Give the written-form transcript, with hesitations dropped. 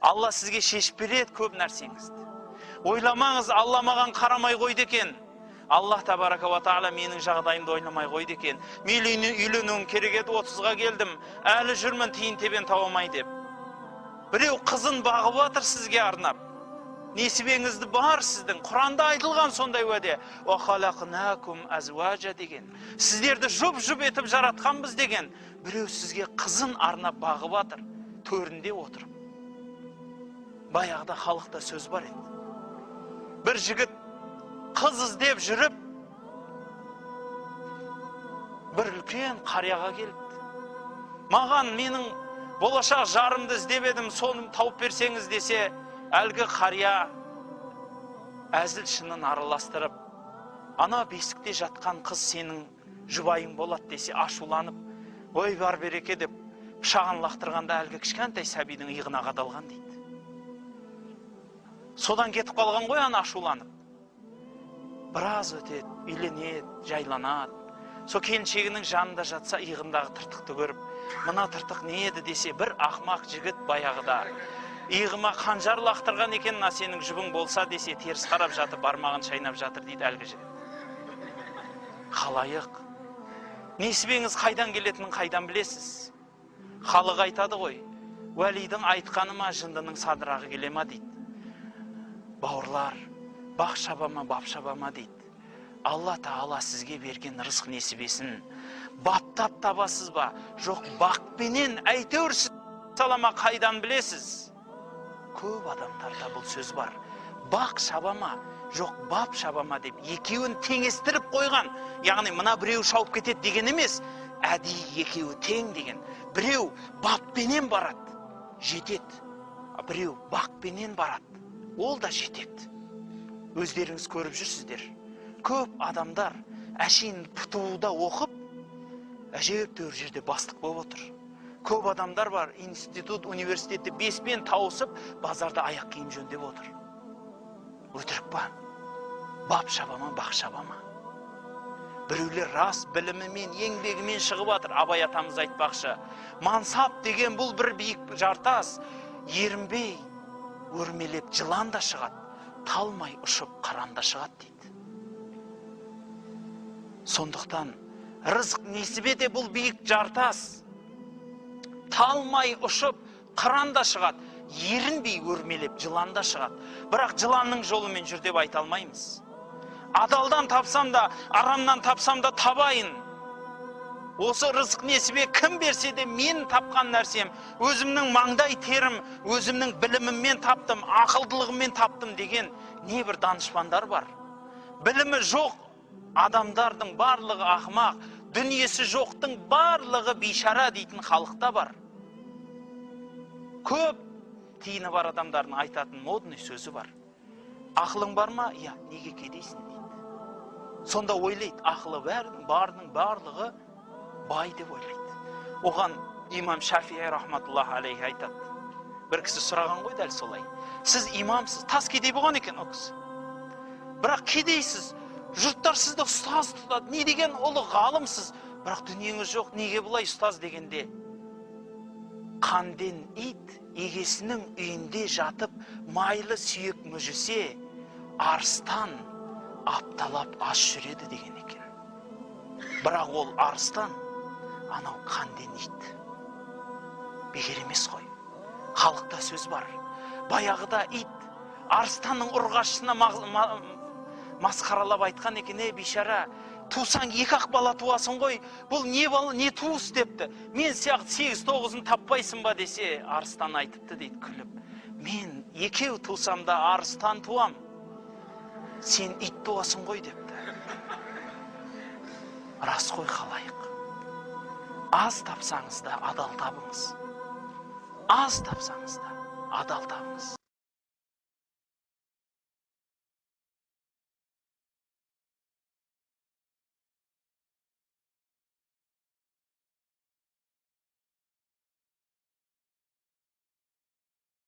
Алла сізге шешіп береді көп нәрсеңізді. Ойламаңыз, Алла маған қарамай қойды екен. Аллах табарака ва тағала менің жағдайымды ойламай қойды екен. Мен үйленуім керек еді, 30-ға келдім, әлі жүрмін, тиын тебен таба алмай деп. Біреу қызын бағып жатыр сізге арнап. Несібеңізді бар сіздің. Құранда айтылған сондай уәде. Ва халақнакум азважа деген. Сіздерді жұп-жұп етіп жаратқанбыз деген. Біреу сізге қызын арнап бағып жатыр, төрінде отырып. Баяғыда халықта сөз бар еді. Бір жігіт қыз іздеп жүріп, бір үлкен қарияға келді. Маған менің болашақ жарымды іздеп едім, соны тауып берсеңіз десе, әлгі қария әзіл шынын араластырып, ана бесікте жатқан қыз сенің жұбайың болады десе, ашуланып, ой бар береке деп пышағын лақтырғанда әлгі кішкентай сәбидің иығына қадалған дейді. Содан кетіп қалған ғой ана ашуланып. Біраз өтеді, үйленеді, жайланады. Со келіншегінің жанында жатса, иығындағы тыртықты көріп, мына тыртық не еді десе, бір ақмақ жігіт баяғыда иығыма қанжар лақтырған екен, сенің жұбың болса десе, теріс қарап жатып, бармағын шайнап жатыр дейді әлгі жігіт. Халайық, несібеңіз қайдан келетінін қайдан білесіз? Халық айтады ғой, уәлидің айтқаны ма, жындының садырағы келе ма дейді. Бауырлар, бақ шабама, бап шабама дейді. Алла Тағала сізге берген рызық несібесін баптап табасыз ба? Жоқ, бақпенен әйтеуір салама қайдан білесіз? Көп адамдарда бұл сөз бар. Бақ шабама, жоқ, бап шабама деп екеуін теңестіріп қойған. Яғни, мына біреу шауып кетеді деген емес, әдейі екеуі тең деген. Біреу баппенен барады, жетеді. Біреу бақпенен барады, ол да жетеді. Өздеріңіз көріп жүрсіздер. Көп адамдар әшейін ПТУ-да оқып, әжептәуір жерде бастық болып отыр. Көп адамдар бар, институт, университетте 5-пен тауысып, базарда аяқ киім жөндеп отыр. Өтірік па? Бап шабама, бақ шабама. Біреулер рас білімімен, еңбегімен шығып жатыр. Абай атамыз айтпақшы, мансап деген бұл бір биік жартас, ерінбей, өрмелеп жылан да шығады, талмай ұшып қаранда шығады дейді. Сондықтан рызық несібе де бұл биік жартас, талмай ұшып қыранда шығады, ерінбей өрмелеп жыланда шығады. Бірақ жыланның жолымен жүр деп айта алмаймыз. Адалдан тапсам да, арамнан тапсам да табайын. Осы рызық несібе кім берсе де мен тапқан нәрсем, өзімнің маңдай терім, өзімнің біліміммен таптым, ақылдылығыммен таптым деген небір данышпандар бар. Білімі жоқ адамдардың барлығы ақымақ, дүниесі жоқтың барлығы бейшара дейтін халықта бар. Көп тиыны бар адамдардың айтатын модный сөзі бар. Ақылың бар ма? Я, неге кедейсің дейді. Сонда ойлайды, ақылы бардың барлығы бай деп ойлайды. Оған имам Шафии рахматуллах алейхи айтады. Бір кісі сұраған ғой дәл солай. Сіз имамсыз, тас кедей болған екен о кісі. Бірақ кедейсіз, жұрттар сізді ұстаз тұтады. Не деген ұлы ғалымсыз, бірақ дүниеңіз жоқ, неге бұлай ұстаз дегенде? Қанден ит егесінің үйінде жатып, майлы сүйек мүжісе, арыстан апталап аш жүреді деген екен. Бірақ ол арыстан, анау қанден ит. Бекер емес қой. Халықта сөз бар. Баяғыда ит арыстанның ұрғашысына масқаралап айтқан екен, бейшара, тусаң 2-ақ бала туасың ғой, бұл не туыс депті. Мен сияқты 8-9-ын таппайсың ба десе, арыстан айтыпты дейді күліп. Мен 2 тусам да арыстан туам, сен ит туасың ғой депті. Рас қой халайық. Аз тапсаңыз да адал табыңыз. Аз тапсаңыз да адал табыңыз.